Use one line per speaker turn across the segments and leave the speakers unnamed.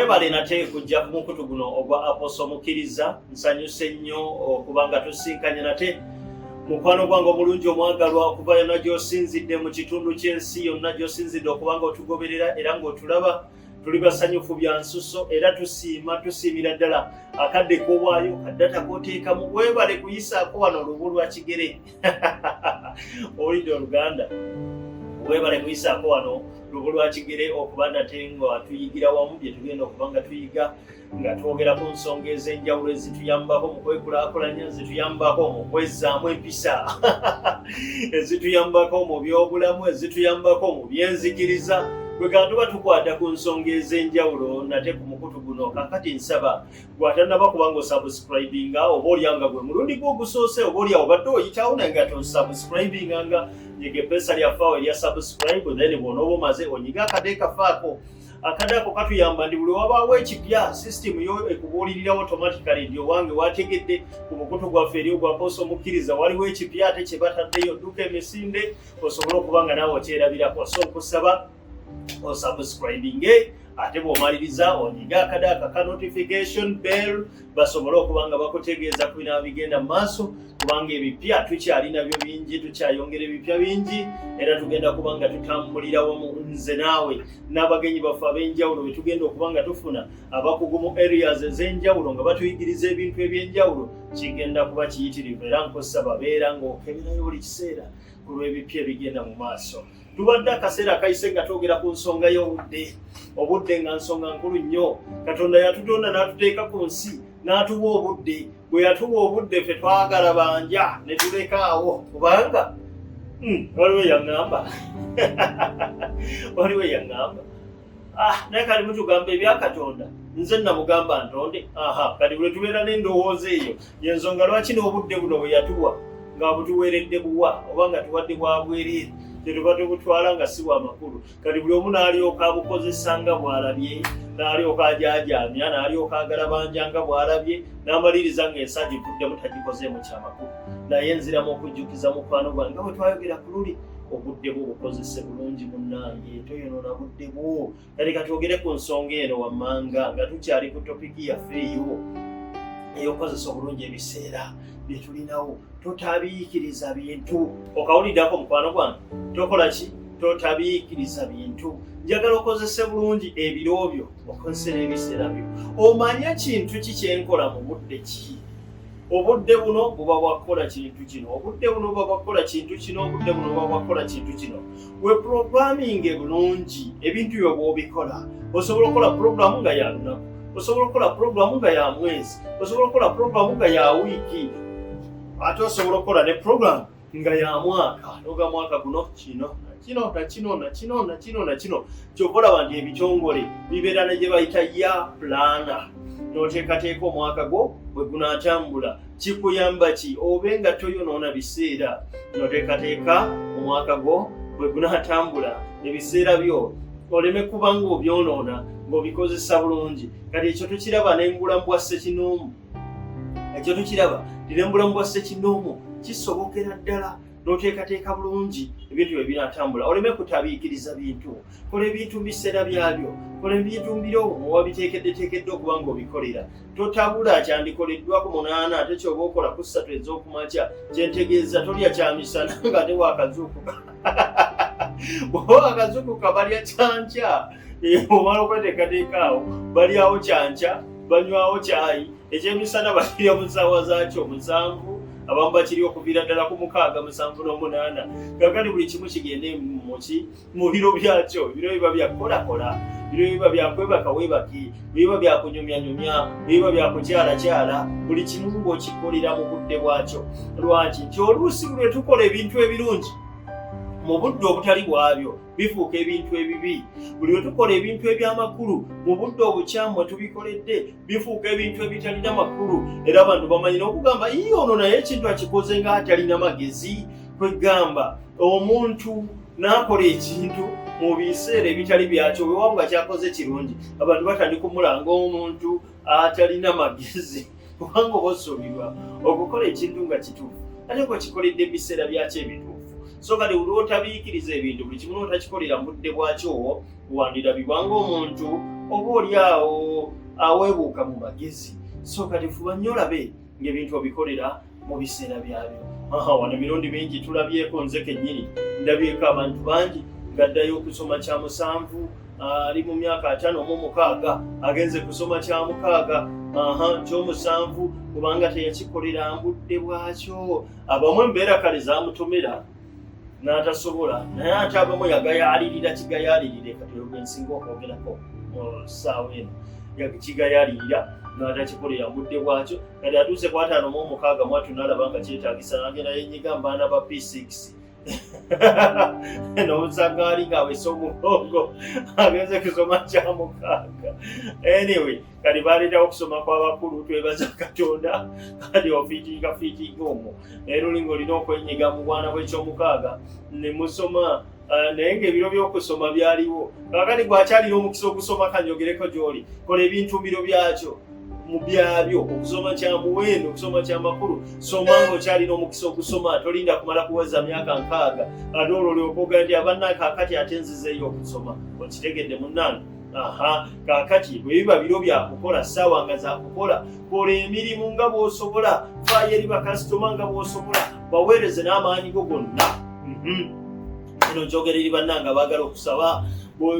webale nate kujja ku mukutu guno ogwa Apostle Mukkiriza. Nsanyuse nnyo okubanga tusinkanye nate mukwano gwange omulungi omwagalwa okuva yonna gy'osinzidde mu kitundu ky'ensi yonna gy'osinzidde okubanga otugoberera era ng'otulaba. Tuli basanyufu bya nsuso era tusiimira ddala akadde k'owaayo kaddata k'oteekamu. Webale kuyisaako wano olubu lwa kigere olidde Luganda. Webale kuyisaako wano lubu lwa kigere okuba nate nga tuyigira wamu bye tugenda okuba nga tuyiga nga twogera ku nsonga ez'enjawulo ezituyambako mu kwekulaakulanya, ezituyambako mu kwezzaamu empisa ezituyambako mu byobulamu, ezituyambako mu byenzikiriza. Bwe tuba tukwata ku nsonga ez'enjawulo nate ku mukutu guno. Kakati nsaba gw'atannaba kubanga osubscribinga oba olyanga gwe mulundi gwo ogusoose oba olyawo obadde oyitawo naye nga tosubscribinganga nyiga eppeesa lyafaawo erya subscribe then bw'onooba omaze onyiga akade kafaako. Akade ako katuyamba ndi buli wabaawo ekipya system yo ekubuulirira automatically nti owange wategedde ku mukutu gwaffe eri ogwa Apostle Mukkiriza waliwo ekipya ate kye bataddeyo dduka emisinde osobole okuba nga naawe okyerabirako. So nkusaba osubscribing ate bw'omaliriza onyiga akade aka notification bell basobole okuba nga bakutegeeza ku bino bigenda mu maaso kubanga ebipya tukyali nabyo bingi, tukyayongera ebipya bingi era tugenda kuba nga tutambulira wamu nze naawe n'abagenyi baffe ab'enjawulo be tugenda okuba nga tufuna abakugu mu areas ez'enjawulo nga batuyigiriza ebintu eby'enjawulo. Kigenda kuba kiyitirivu era nkusaba beera ng'okeberayo buli kiseera ku lw'ebipya ebigenda mu maaso. Tubadde akaseera kayise nga twogera ku nsonga y'obudde. Obudde nga nsonga nkulu nnyo. Katonda yatutonda n'atuteeka ku nsi n'atuwa obudde. Bwe yatuwa obudde ffe twagala banja ne tulekaawo kubanga waliwo yaŋŋamba waliwo yaŋŋamba naye kati mutugamba ebya Katonda nze namugamba ntonde. Kati bwe tubeera n'endowooza eyo yensonga lwaki n'obudde buno bwe yatuwa nga butuweeredde buwa oba nga tuwadde bwa bwereere tetuba tubutwala nga si bwa makulu. Kati buli omu n'alyoka abukozesa nga bw'alabye, n'alyoka ajaajamya, n'alyoka agalabanja nga bw'alabye, n'amaliriza ng'ensi agikuddemu tagikozeemu kyamakulu. Naye nziramu okujjukiza mukwano gwange nga bwe twayogera ku luli obudde bwo bukozese bulungi munnange, toyonoona budde bwo. Kati katwogere ku nsonga eno wammanga nga tukyali ku topiki yaffe eyo ey'okozesa obulungi ebiseera bye tulinawo. Totabiikiriza bintu. Okawuliddeko mukwano gwange, tokola ki? Totabiikiriza bintu. Njagala okozese bulungi ebiro byo, okozese n'ebiseera byo. Omanye kintu ki kyenkola mu budde ki? Obudde buno buba bwakukola kintu kino, obudde buno buba bwakukola kintu kino, obudde buno buba bwakukola kintu kino. We programming bulungi ebintu byo bw'obikola. Osobola okukola programu nga ya lunaku, osobola okukola programu nga ya mwezi, osobola okukola programu nga ya wiiki, ate osobola okukola ne programu nga ya mwaka. Noga mwaka guno kino na kino. Kyova olaba nti ebitongole bibeera ne gye bayita ya plana. N'oteekateeka omwaka gwo bwe gunaatambula. Kikuyamba ki? Obe nga toyonoona biseera. N'oteekateeka omwaka gwo bwe gunaatambula ebiseera byo oleme kuba ng'obyonoona ng'obikozesa bulungi. Kati ekyo tukiraba n'embulamu bwa ssekinoomu. Ekyo tukiraba n'embulamu bwa ssekinoomu kisobokera ddala n'oteekateeka bulungi ebintu bye binaatambula. Oleme kutabiikiriza bintu. Kola ebintu mu biseera byabyo. Kola ebintu mbiro wabiteekedde okuba ng'obikolera. Totabula kyandikoleddwa ku 8 ate ky'oba okola ku 3 ez'okumakya. Kyentegeeza tolya kyamisana ng'ate waakazuukuka. Bw'oba akazuukuka balya kyankya. Omala okweteekateeka awo balyawo kyankya, banywawo kyayi. Ekyemisana bakirya mu ssaawa zaakyo 7. Abamu bakiri okuviira ddala ku 6, 7 n'omunaana. Kakati buli kimu kigende mu biro byakyo. Biro biba byakukolakola, biro biba byakwebaka weebake, biba byakunyumyanyumya, biba byakukyalakyala. Buli kimu ng'okikolera mu budde bwakyo. Lwaki? Nti oluusi lwe tukola ebintu ebirungi mu budde obutali bwabyo bifuuka ebintu ebibi. Buli lwe tukola ebintu eby'amakulu mu budde obukyamu tubikoledde bifuuka ebintu ebitalina makulu. Era abantu bamanyina okugamba ono naye ekintu akikoze nga atalina magezi. Kwegamba omuntu n'akola ekintu mu biseera ebitali byakyo bwe wabula kyakoze kirungi, abantu batandika okumulanga omuntu atalina magezi kubanga oba osuubirwa okukola ekintu nga kituufu ate ng'okikoledde ebiseera byakyo ebituufu. So kati olw'otabiikiriza ebintu buli kimu n'otakikolera mu budde bwakyo wandirabibwa ng'omuntu oba oli awo aweebuuka mu magezi. So kati fuba nnyo olabe ng'ebintu obikolera mu biseera byabyo. Wano emirundi mingi tulabyeko, nze kennyini ndabyeko abantu bangi gaddayo okusoma kya 7 ali mu myaka 56 agenze kusoma kya 6 ky'omusanvu kubanga teyakikolera mbudde bwakyo. Abamu embeera kale zamutomera n'atasobola, naye ate abamu yagayaalirira kigayaalirire. Kati olwo ensinga okwogerako ssaawa eno yakigayaalirira n'atakikolera mbudde bwakyo. Kati atuuse ku 56 mwatu n'alaba nga kyetaagisa n'agenda yenyiga mbaana ba P6 n'omusagaali ng'awese omugongo agenze kusoma kya 6. Anyway, kati baleetawo okusoma kw'abakulu, twebaza Katonda. Kati ofiitinga omwo naye lulinga olina okwenyiga mu bwana bw'eky'omukaaga ne musoma, naye ng'ebiro by'okusoma byaliwo. Kakati gwakyalina omukisa okusoma kanyogereko gy'oli, kola ebintu mbiro byakyo mu byabyo, okusoma kya muwendo, okusoma kya makulu. Soma ng'okyalina omukisa okusoma, tolinda kumala kuweza myaka 6 ate olwo olyokoga nti abanna kaakati ate nzizeeyo okusoma. Okitegedde munnange? Kaakati bwe biba biro byakukola, ssaawa nga zakukola, kola emirimu nga bw'osobola, faayo eri bakasitoma nga bw'osobola, baweereze n'amaanyi go gonna. Eno njogera eri bannange abaagala okusaba.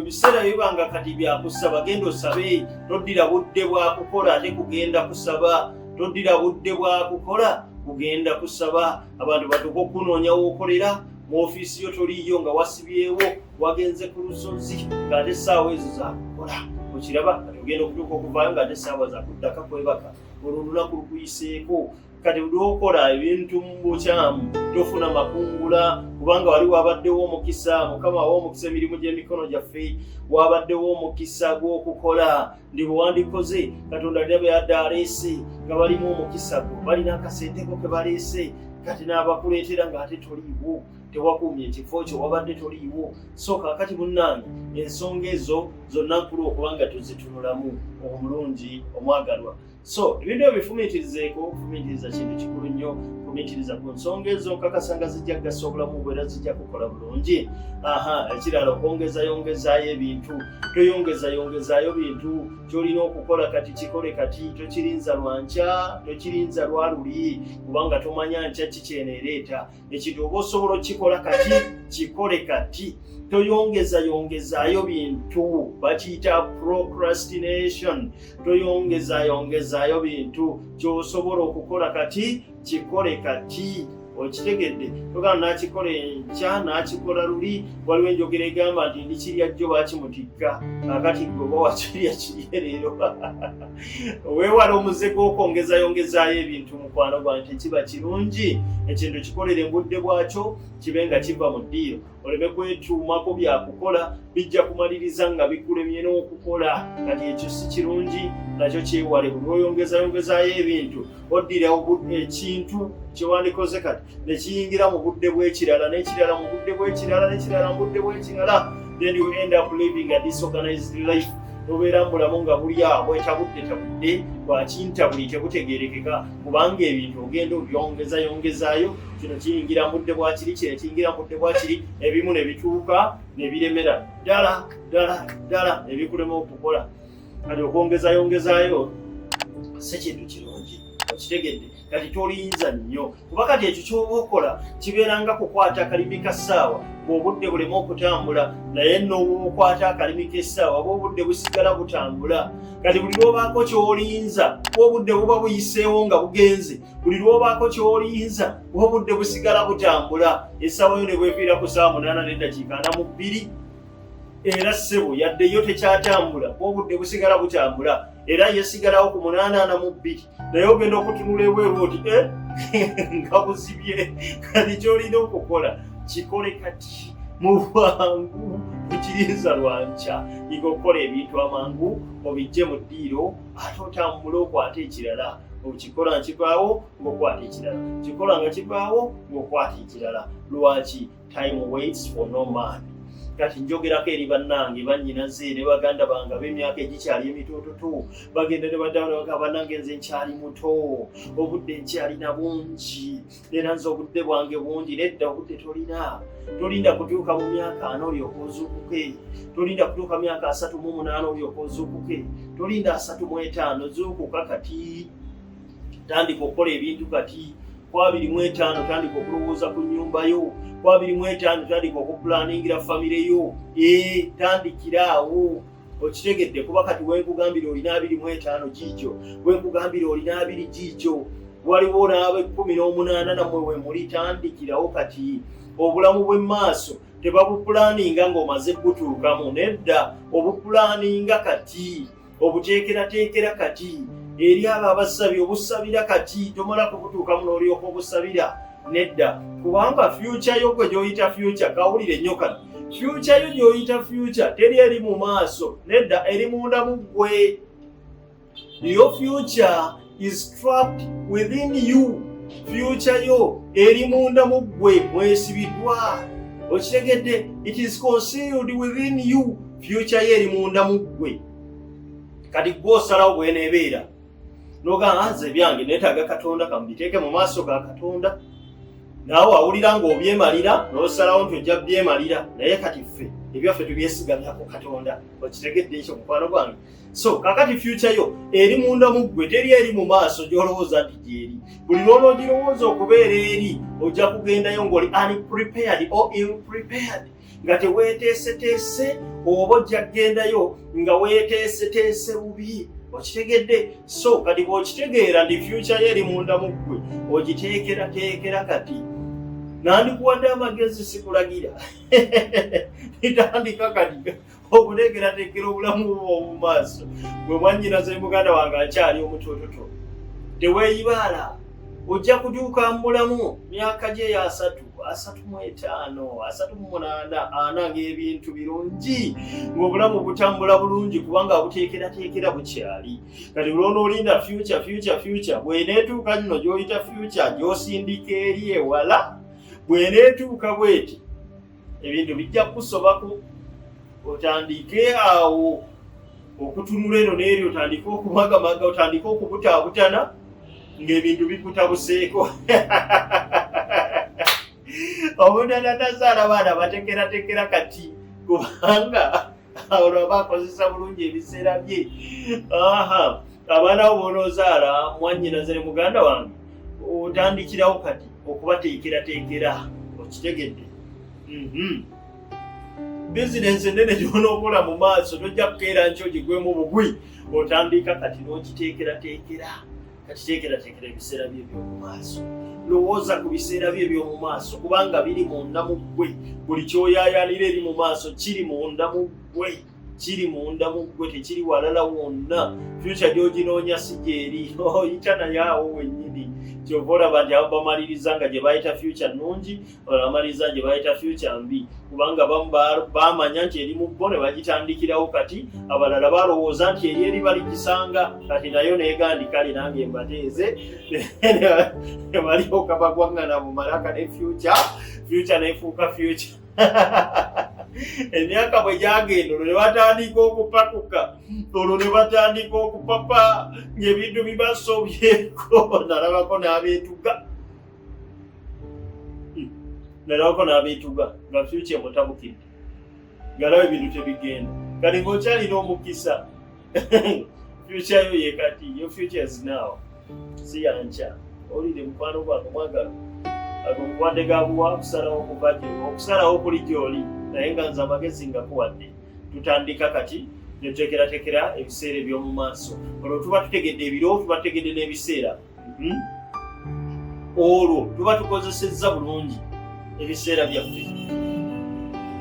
Biseera bibanga kati byakusaba, genda osabe. Toddira budde bwa kukola ate kugenda kusaba. Toddira budde bwa kukola kugenda kusaba. Abantu batuuka okunoonya w'okolera mu ofiisi yo toliiyo, nga wasibyewo wagenze ku lusozi ng'ate essaawa ezo zakukola. Okiraba kati ogenda okutuuka okuvaayo ng'ate essaawa zakuddaka kwebaka, olwo olunaku lukuyiseeko. Kati buli okola ebintu mu bukyamu tofuna makungula, kubanga wali wabaddewo omukisa. Mukama wa omukisa emirimu gy'emikono gyaffe, wabaddewo omukisa gw'okukola. Ndi bwe wandikoze Katonda lyabe yadde aleese nga balimu omukisa gwo, balina akasenteko ke baleese, kati n'abakuleetera ng'ate toliiwo, tewakuumye ekifo kyo, wabadde toliiwo. So kaakati munnange, ensonga ezo zonna nkulu okubanga tuzitunulamu omulungi omwagalwa. So ebintu ebifumiitirizeeko, okufumiitiriza kintu kikulu nnyo. Fumiitiriza ku nsonga ezo, nkakasa nga zijja kugasa obulamu bwo era zijja kukola bulungi. Ekirala okwongezayongezaayo ebintu. Toyongezayongezaayo bintu ky'olina okukola kati kikole kati, tokirinza lwankya, tokirinza lwaluli, kubanga tomanya nkya kikyeneereeta. Ekintu oba osobola okikola kati, kikole kati. Toyongezayongezaayo bintu, bakiyita procrastination. Toyongezayongezaayo bintu, ky'osobola okukola kati kikole kati. Okitegedde? Togamba n'akikola enkya n'akikola luli. Waliwo enjogera egamba nti ndikirya jjo baakimutikka, akati gwe oba wakirya kirye leero. Weewala omuze gw'okwongezayongezaayo ebintu mukwano gwange, tekiba kirungi. Ekintu kikolere mbudde bwakyo, kibe nga kiva mu ddiiro. Oleme kwetuumako byakukola bijja kumaliriza nga bikulemye n'okukola. Kati ekyo si kirungi, nakyo kyewale. Buli oyongezayongezaayo ebintu, oddira ekintu kye wandikoze kati ne kiyingira mu budde bw'ekirala, n'ekirala mu budde bw'ekirala, n'ekirala mu budde bw'ekirala. Then you end up living a disorganized life. Obeera mulamu nga buli awo etabudde bwakintabuli tebutegeerekeka, kubanga ebintu ogenda obyongezayongezaayo. Kino kiyingira mu budde bwakiri, kino kiyingira mu budde bwakiri, ebimu ne bituuka ne biremera ddala ne bikulema okukola. Kati okwongezayongezaayo si kintu kirungi, okitegedde? Kati toliyinza nnyo, kuba kati ekyo ky'oba okola kibeera nga kukwata akalimi ka ssaawa bw'obudde bulema okutambula, naye n'oba okwata akalimi k'essaawa bw'obudde busigala butambula. Kati buli lw'obaako ky'olinza bw'obudde buba buyiseewo nga bugenze, buli lw'obaako ky'olinza bw'obudde busigala butambula. Essaawa yo ne bweviira ku ssaawa 8:42 era ssebo yaddeyo tekyatambula, bw'obudde busigala butambula, era yesigalawo ku 8:42, naye ogenda okutunula ebweru oti nga buzibye. Kati ky'olina okukola kikole kati mu bwangu, bukirinza lwankya. Yiga okukola ebintu amangu, obijje mu ddiiro, ate otambule okwata ekirala. Okikola nkivaawo ng'okwata ekirala, kikola nga kivaawo ng'okwata ekirala. Lwaki? Time waits for no man. kati njogerako eri bannange bannyinaze ne baganda bange ab'emyaka egikyali emitoototo bagenda ne baddaga bannange nze nkyali muto obudde nkyalina bungi era nze obudde bwange bungi nedda obudde tolinda kutuuka mu myaka 4 olyoka ozuukuke tolinda kutuuka myaka 38 olyoka ozuukuke tolinda 35 zuukuka kati tandika okukola ebintu kati kwa 25 tandika okulowooza ku nnyumba yo kwa 25 tandika okupulaningira famire yo tandikiraawo okitegedde kuba kati wenkugambira olina 25 giijo wenkugambira olina 2 giijo waliwo n'abe 18 nammwe we muli tandikirawo kati obulamu bw'emmaaso tebabupulaninga ng'omaze butuukamu nedda obupulaninga kati obuteekerateekera kati eri abo abasabye obusabira kati tomala kubutuukamu n'olyoka obusabira nedda kubanga future yo gwe gy'oyita future kawulire nnyo kati future yo gy'oyita future teri eri mu maaso nedda eri munda mu ggwe. Your future is trapped within you. Future yo eri munda mu ggwe mwesibiddwa okitegedde it is concealed within you. Future yo eri munda mu ggwe kati gw'osalawo bw'eneebeera n'ogamba nze byange neetaaga Katonda kamubiteeke mu maaso ga Katonda naawe awulira ng'obyemalira n'osalawo nti ojja byemalira naye kati ffe ebyaffe tubyesigamyako Katonda okitegedde ekyo mukwano gwange. So kakati future yo eri munda mu ggwe teri eri mu maaso gy'olowooza nti gyeri. Buli lw'onoogirowooza okubeera eri ojja kugendayo ng'oli unprepared or ill-prepared nga teweeteeseteese oba ojja kugendayo nga weeteeseteese bubi okitegedde. So kati bw'okitegeera ndi future ye eri munda mu ggwe ogiteekerateekera kati nandikuwadde amagezi sikulagira nitandika kati okuteekerateekera obulamu bwo mu maaso gwe mwannyinaze muganda wange akyali omutoototo teweeyibaala ojja kutuuka mu bulamu myaka gye ya 35 38 ng'ebintu birungi ng'obulamu butambula bulungi kubanga buteekerateekera bukyali. Kati olw'onoolinda future bw'eneetuuka nno gy'oyita future gy'osindika eri ewala bw'eneetuuka bweti ebintu bijja kusobako otandike awo okutunula eno n'eri otandike okumagamaga otandike okubutaabutana ng'ebintu bikutabuseeko omuntu atatazaala baana batekeratekera kati kubanga olwo bakozesa bulungi ebiseera bye. Abaana bo b'onoozaala mwannyinaze ne muganda wange otandikirawo kati okubateekerateekera okitegedde. Bizinensi ennene gy'onookola mu maaso tojja kukeera nkyo gigwemu bugwi otandika kati n'okiteekerateekera kati teekerateekera ebiseera bye eby'omu maaso. Lowooza ku biseera bye eby'omu maaso kubanga biri munda mu ggwe. Buli kyoyaayaanira eri mu maaso kiri munda mu ggwe tekiri walala wonna. Future gy'oginoonya si gyeri oyita naye awo wennyini kyova olaba nti abo bamaliriza nga gye bayita future nnungi olamaliriza gye bayita future mbi kubanga bamu baamanya nti eri mu bo ne bagitandikirawo kati abalala balowooza nti eri baligisanga kati nayo neegandi kale nange mbateeze ne balyoka bagwangana mu malaka ne future nefuuka future. Emyaka bwe gyagenda olwo ne batandika okupakuka olwo ne batandika okupapa ng'ebintu bibasobyeko nalabako n'abeetuga nga future mutabukidde ngalawo ebintu tebigenda kati ng'okyalina omukisa future yo ye kati yo future is now si yankya olide mukwano gwange mwagala akukuwadde gabuwa okusalawo kuli gy'oli naye nga nze amagezi ngakuwadde tutandika kati netuteekerateekera ebiseera eby'omu maaso olwo tuba tutegedde ebiro tuba tutegedde n'ebiseera olwo tuba tukozesezza bulungi ebiseera byaffe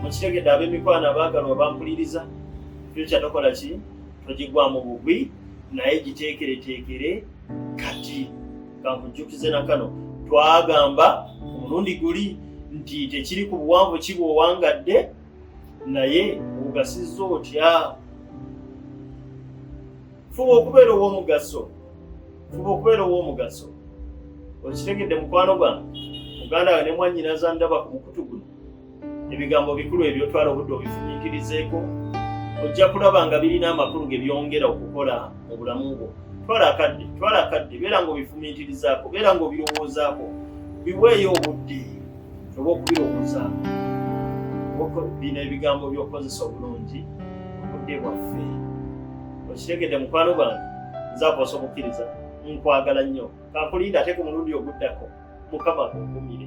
mukitegedde ab'emikwano abaagalwa bampuliriza future tokola ki togigwamu bugwi naye giteekereteekere kati kankujjukize na kano twagamba omulundi guli nti tekiri ku buwanvu kibwowangadde naye ogasizza otya. Fuba okubeera ow'omugaso okitegedde mukwano gwange muganda we ne mwannyinaza ndaba ku mukutu guno ebigambo bikulu ebyo twala obudde obifumiitirizeeko, ojja kulaba nga birina amakulu ge byongera okukola mu bulamu bwo. Twala akadde beera ng'obifumiitirizaako, beera ng'obirowoozaako, biweeyo obudde obw'okubirowoza. Bino ebigambo by'okozesa obulungi obudde bwaffe. Okitegedde mukwano gwange, nze Apostle Mukkiriza nkwagala nnyo. Kankulinda ate ku mulundi oguddako, Mukama akunkumire.